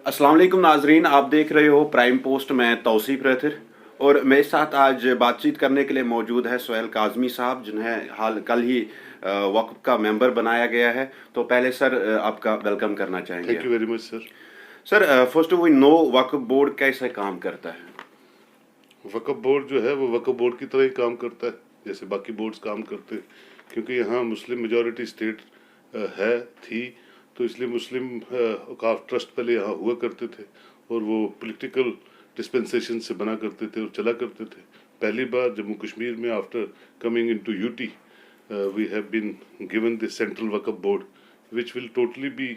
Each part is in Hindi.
अस्सलाम वालेकुम नाजरीन, आप देख रहे हो प्राइम पोस्ट में तौसीफ रहतर और मेरे साथ आज बातचीत करने के लिए मौजूद है सुहेल काजमी साहब, जिन्हें हाल कल ही वक्फ का मेंबर बनाया गया है। तो पहले सर आपका वेलकम करना चाहेंगे। Thank you very much sir. Sir first of we know Waqf board कैसे काम करता है। वक्फ बोर्ड जो है वो वक्फ बोर्ड की तरह ही काम करता है जैसे बाकी बोर्ड्स काम करते हैं, क्योंकि यहाँ मुस्लिम मेजॉरिटी स्टेट है थी, तो इसलिए मुस्लिम औकाफ ट्रस्ट पहले यहाँ हुआ करते थे और वो पॉलिटिकल डिस्पेंसेशन से बना करते थे और चला करते थे। पहली बार जम्मू कश्मीर में after coming into UT we have been given the central Waqf board which will totally be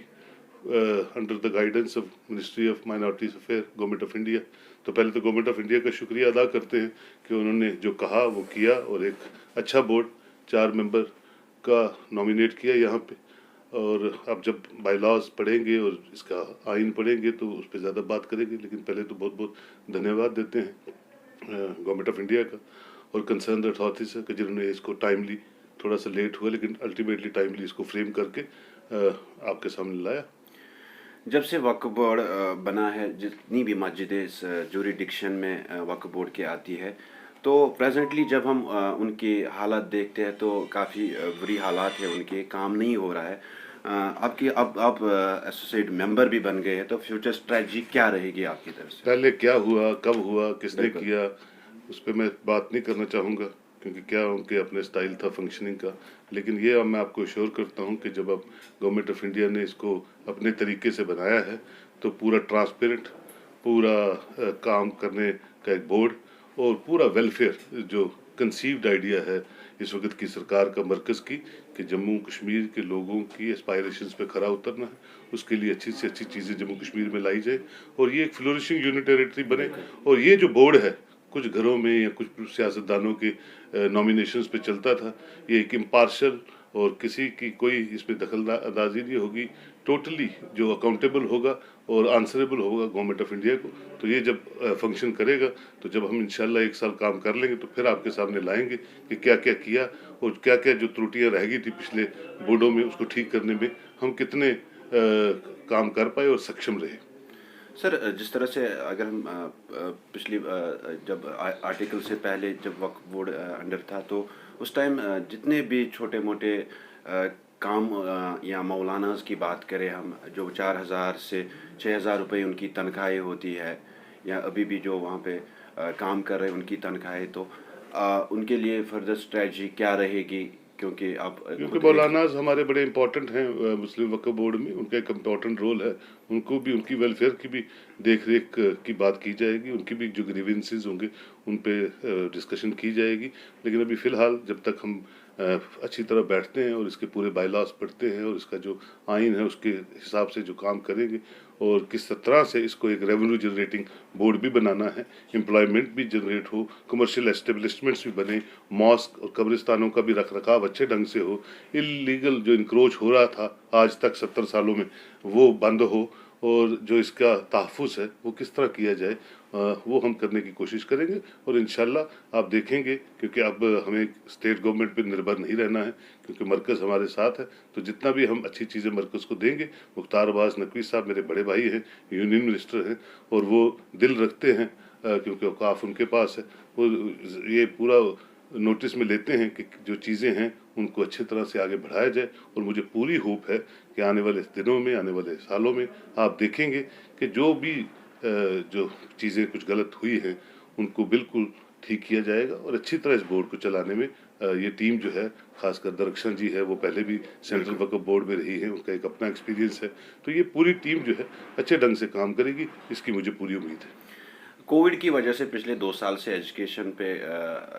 under the guidance of ministry of minorities affair government of India. तो पहले तो गवर्नमेंट ऑफ इंडिया का शुक्रिया अदा करते हैं कि उन्होंने जो कहा वो किया और एक अच्छा बोर्ड 4 मेंबर का नॉमिनेट किया यहाँ पे। और अब जब बाई लॉज पढ़ेंगे और इसका आइन पढ़ेंगे तो उस पर ज़्यादा बात करेंगे, लेकिन पहले तो बहुत बहुत धन्यवाद देते हैं गवर्नमेंट ऑफ इंडिया का और कंसर्न अथॉरिटीज का, जिन्होंने इसको टाइमली, थोड़ा सा लेट हुआ लेकिन अल्टीमेटली टाइमली इसको फ्रेम करके आपके सामने लाया। जब से वक्फ बोर्ड बना है, जितनी भी मस्जिदें इस जूरिडिक्शन में वक्फ बोर्ड के आती है, तो प्रेजेंटली जब हम उनकी हालत देखते हैं तो काफ़ी बुरी हालात है, उनके काम नहीं हो रहा है। आपकी अब आप एसोसिएट मेंबर भी बन गए हैं, तो फ्यूचर स्ट्रेटजी क्या रहेगी आपकी तरफ से? पहले क्या हुआ, कब हुआ, किसने बिल्कुल। किया, उस पर मैं बात नहीं करना चाहूँगा, क्योंकि क्या उनके अपने स्टाइल था फंक्शनिंग का। लेकिन ये अब मैं आपको श्योर करता हूँ कि जब अब गवर्नमेंट ऑफ इंडिया ने इसको अपने तरीके से बनाया है तो पूरा ट्रांसपेरेंट, पूरा काम करने का एक बोर्ड और पूरा वेलफेयर जो कंसीव्ड आइडिया है इस वक्त की सरकार का मरकज़ की, कि जम्मू कश्मीर के लोगों की एस्पायरेशंस पे खरा उतरना है, उसके लिए अच्छी से अच्छी चीज़ें जम्मू कश्मीर में लाई जाए और ये एक फ्लोरिशिंग यूनिट टेरिटरी बने। और ये जो बोर्ड है कुछ घरों में या कुछ सियासतदानों के नॉमिनेशंस पे चलता था, ये एक इम्पार्शल और किसी की कोई इसमें दखल अंदाजी नहीं होगी, टोटली जो अकाउंटेबल होगा और आंसरेबल होगा गवर्नमेंट ऑफ इंडिया को। तो ये जब फंक्शन करेगा तो जब हम इंशाल्लाह 1 साल काम कर लेंगे तो फिर आपके सामने लाएंगे कि क्या क्या किया और क्या क्या जो त्रुटियां रह गई थी पिछले बोर्डों में उसको ठीक करने में हम कितने काम कर पाए और सक्षम रहे। सर जिस तरह से अगर हम पिछली जब आर्टिकल से पहले जब वक्फ बोर्ड अंडर था, तो उस टाइम जितने भी छोटे मोटे काम या मौलानाज की बात करें हम, जो 4,000 से 6,000 रुपये उनकी तनख्वाहें होती है, या अभी भी जो वहाँ पे काम कर रहे हैं उनकी तनख्वाहें, तो उनके लिए फर्दर स्ट्रेटजी क्या रहेगी? क्योंकि आप क्योंकि खुद एक मौलानाज हमारे बड़े इंपॉर्टेंट हैं मुस्लिम वक्फ बोर्ड में, उनका एक इम्पॉर्टेंट रोल है, उनको भी उनकी वेलफेयर की भी देख रेख की बात की जाएगी, उनकी भी जो ग्रीवेंसेस होंगे उन पे डिस्कशन की जाएगी। लेकिन अभी फ़िलहाल जब तक हम अच्छी तरह बैठते हैं और इसके पूरे बायलॉज पढ़ते हैं और इसका जो आइन है उसके हिसाब से जो काम करेंगे और किस तरह से इसको एक रेवेन्यू जनरेटिंग बोर्ड भी बनाना है, एम्प्लॉयमेंट भी जनरेट हो, कमर्शियल एस्टेब्लिशमेंट्स भी बने, मॉस्क और कब्रिस्तानों का भी रख रखाव अच्छे ढंग से हो, इलीगल जो इंक्रोच हो रहा था आज तक 70 सालों में वो बंद हो और जो इसका तहफ़्फ़ुज़ है वो किस तरह किया जाए वो हम करने की कोशिश करेंगे। और इंशाल्लाह आप देखेंगे, क्योंकि अब हमें स्टेट गवर्नमेंट पर निर्भर नहीं रहना है, क्योंकि मरकज़ हमारे साथ है, तो जितना भी हम अच्छी चीज़ें मरकज़ को देंगे। मुख्तार अब्बास नकवी साहब मेरे बड़े भाई हैं, यूनियन मिनिस्टर हैं और वो दिल रखते हैं क्योंकि औकाफ उनके पास है, वो ये पूरा नोटिस में लेते हैं कि जो चीज़ें हैं उनको अच्छी तरह से आगे बढ़ाया जाए। और मुझे पूरी होप है कि आने वाले दिनों में, आने वाले सालों में आप देखेंगे कि जो भी जो चीज़ें कुछ गलत हुई हैं उनको बिल्कुल ठीक किया जाएगा और अच्छी तरह इस बोर्ड को चलाने में ये टीम जो है, खासकर दरख्शन जी है, वो पहले भी सेंट्रल वक्फ बोर्ड में रही है, उनका एक अपना एक्सपीरियंस है, तो ये पूरी टीम जो है अच्छे ढंग से काम करेगी, इसकी मुझे पूरी उम्मीद है। कोविड की वजह से पिछले 2 साल से एजुकेशन पे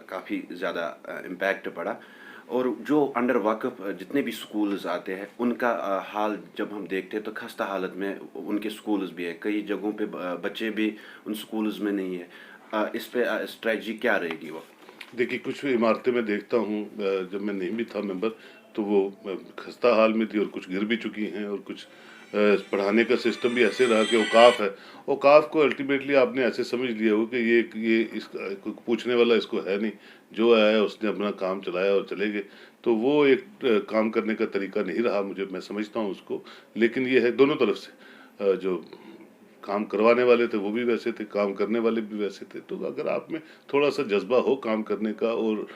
काफ़ी ज़्यादा इम्पैक्ट पड़ा, और जो अंडर वक्फ जितने भी स्कूल्स आते हैं उनका हाल जब हम देखते हैं तो खस्ता हालत में उनके स्कूल्स भी है, कई जगहों पे बच्चे भी उन स्कूल्स में नहीं है। इस पे स्ट्रेटजी क्या रहेगी वो? देखिए, कुछ इमारतें मैं देखता हूँ जब मैं नहीं भी था मेंबर, तो वो खस्ता हाल में थी और कुछ गिर भी चुकी हैं और कुछ पढ़ाने का सिस्टम भी ऐसे रहा कि औकाफ है। औकाफ को अल्टीमेटली आपने ऐसे समझ लिया हो कि ये इसका कोई पूछने वाला इसको है नहीं, जो आया उसने अपना काम चलाया और चले गए। तो वो एक काम करने का तरीका नहीं रहा, मुझे, मैं समझता हूँ उसको। लेकिन ये है दोनों तरफ से जो काम करवाने वाले थे वो भी वैसे थे, काम करने वाले भी वैसे थे। तो अगर आप में थोड़ा सा जज्बा हो काम करने का और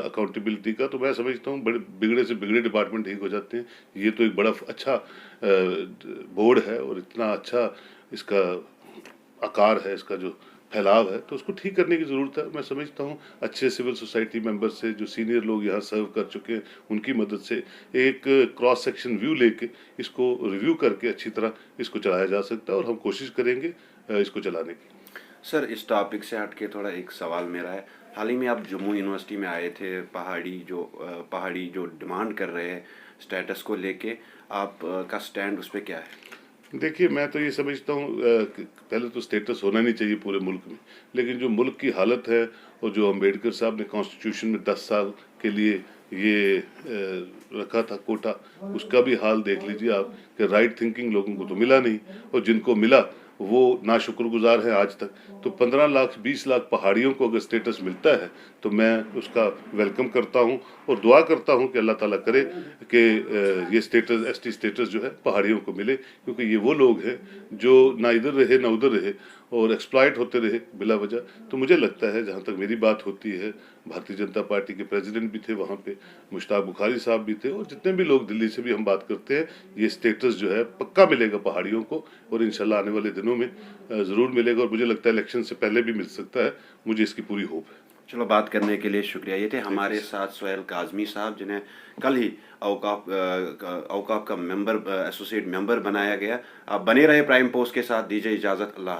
अकाउंटेबिलिटी का, तो मैं समझता हूँ बड़े बिगड़े से बिगड़े डिपार्टमेंट ठीक हो जाते हैं। ये तो एक बड़ा अच्छा बोर्ड है और इतना अच्छा इसका आकार है, इसका जो फैलाव है, तो उसको ठीक करने की ज़रूरत है। मैं समझता हूँ अच्छे सिविल सोसाइटी मेंबर से, जो सीनियर लोग यहाँ सर्व कर चुके हैं, उनकी मदद से एक क्रॉस सेक्शन व्यू लेके इसको रिव्यू करके अच्छी तरह इसको चलाया जा सकता है और हम कोशिश करेंगे इसको चलाने की। सर, इस टॉपिक से हट के थोड़ा एक सवाल मेरा है। हाल ही में आप जम्मू यूनिवर्सिटी में आए थे, पहाड़ी जो डिमांड कर रहे हैं स्टेटस को लेके, आप का स्टैंड उस पे क्या है? देखिए, मैं तो ये समझता हूँ पहले तो स्टेटस होना नहीं चाहिए पूरे मुल्क में, लेकिन जो मुल्क की हालत है और जो अम्बेडकर साहब ने कॉन्स्टिट्यूशन में 10 साल के लिए ये रखा था कोटा, उसका भी हाल देख लीजिए आप कि राइट थिंकिंग लोगों को तो मिला नहीं, और जिनको मिला वो नाशुक्रगुजार हैं आज तक। तो 15 लाख 20 लाख पहाड़ियों को अगर स्टेटस मिलता है तो मैं उसका वेलकम करता हूँ और दुआ करता हूँ कि अल्लाह ताला करे कि ये स्टेटस, एसटी स्टेटस जो है पहाड़ियों को मिले, क्योंकि ये वो लोग हैं जो ना इधर रहे ना उधर रहे और एक्सप्लॉइट होते रहे बिला वजह। तो मुझे लगता है, जहाँ तक मेरी बात होती है, भारतीय जनता पार्टी के प्रेसिडेंट भी थे वहाँ पे, मुश्ताक बुखारी साहब भी थे, और जितने भी लोग दिल्ली से भी हम बात करते हैं, ये स्टेटस जो है पक्का मिलेगा पहाड़ियों को और इंशाल्लाह आने वाले दिनों में ज़रूर मिलेगा, और मुझे लगता है इलेक्शन से पहले भी मिल सकता है। मुझे इसकी पूरी होप है। चलो, बात करने के लिए शुक्रिया। ये थे हमारे साथ सोहेल काज़मी साहब, जिन्हें कल ही औकाफ का मेंबर, एसोसिएट मेंबर बनाया गया। आप बने रहे प्राइम पोस्ट के साथ। दीजिए इजाज़त। अल्लाह हाफ़िज़।